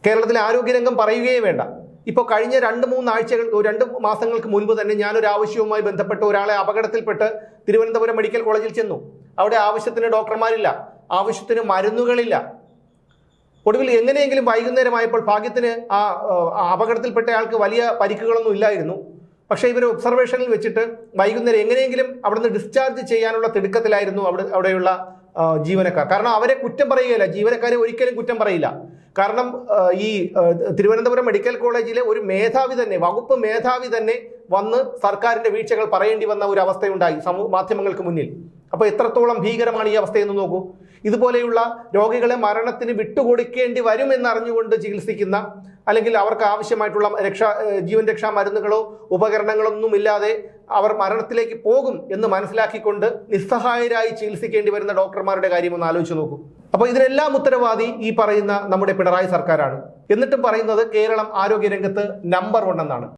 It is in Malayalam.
കേരളത്തിലെ ആരോഗ്യരംഗം പറയുകയേ വേണ്ട. ഇപ്പോൾ കഴിഞ്ഞ 2 മാസങ്ങൾക്ക് മുൻപ് തന്നെ ഞാനൊരു ആവശ്യവുമായി ബന്ധപ്പെട്ട് ഒരാളെ അപകടത്തിൽപ്പെട്ട് തിരുവനന്തപുരം മെഡിക്കൽ കോളേജിൽ ചെന്നു. അവിടെ ആവശ്യത്തിന് ഡോക്ടർമാരില്ല, ആവശ്യത്തിന് മരുന്നുകളില്ല. ഒടുവിൽ എങ്ങനെയെങ്കിലും വൈകുന്നേരമായപ്പോൾ ഭാഗ്യത്തിന് ആ അപകടത്തിൽപ്പെട്ട ആൾക്ക് വലിയ പരിക്കുകളൊന്നും ഇല്ലായിരുന്നു. പക്ഷേ ഇവർ ഒബ്സർവേഷനിൽ വെച്ചിട്ട് വൈകുന്നേരം എങ്ങനെയെങ്കിലും അവിടുന്ന് ഡിസ്ചാർജ് ചെയ്യാനുള്ള തിടുക്കത്തിലായിരുന്നു അവിടെയുള്ള ജീവനക്കാർ. കാരണം അവരെ കുറ്റം പറയുകയില്ല, ജീവനക്കാരെ ഒരിക്കലും കുറ്റം പറയില്ല. കാരണം ഈ തിരുവനന്തപുരം മെഡിക്കൽ കോളേജിലെ ഒരു മേധാവി തന്നെ, വകുപ്പ് മേധാവി തന്നെ വന്ന് സർക്കാരിന്റെ വീഴ്ചകൾ പറയേണ്ടി വന്ന ഒരു അവസ്ഥയുണ്ടായി മാധ്യമങ്ങൾക്ക് മുന്നിൽ. അപ്പോൾ എത്രത്തോളം ഭീകരമാണ് ഈ അവസ്ഥയെന്ന് നോക്കൂ. ഇതുപോലെയുള്ള രോഗികളെ മരണത്തിന് വിട്ടുകൊടുക്കേണ്ടി വരുമെന്നറിഞ്ഞുകൊണ്ട് ചികിത്സിക്കുന്ന, അല്ലെങ്കിൽ അവർക്ക് ആവശ്യമായിട്ടുള്ള ജീവൻ രക്ഷാ മരുന്നുകളോ ഉപകരണങ്ങളൊന്നും ഇല്ലാതെ അവർ മരണത്തിലേക്ക് പോകും എന്ന് മനസ്സിലാക്കിക്കൊണ്ട് നിസ്സഹായരായി ചികിത്സിക്കേണ്ടി വരുന്ന ഡോക്ടർമാരുടെ കാര്യം ഒന്ന് ആലോചിച്ച് നോക്കൂ. അപ്പോൾ ഇതിനെല്ലാം ഉത്തരവാദി ഈ പറയുന്ന നമ്മുടെ പിണറായി സർക്കാരാണ്. എന്നിട്ടും പറയുന്നത് കേരളം ആരോഗ്യരംഗത്ത് നമ്പർ 1 എന്നാണ്.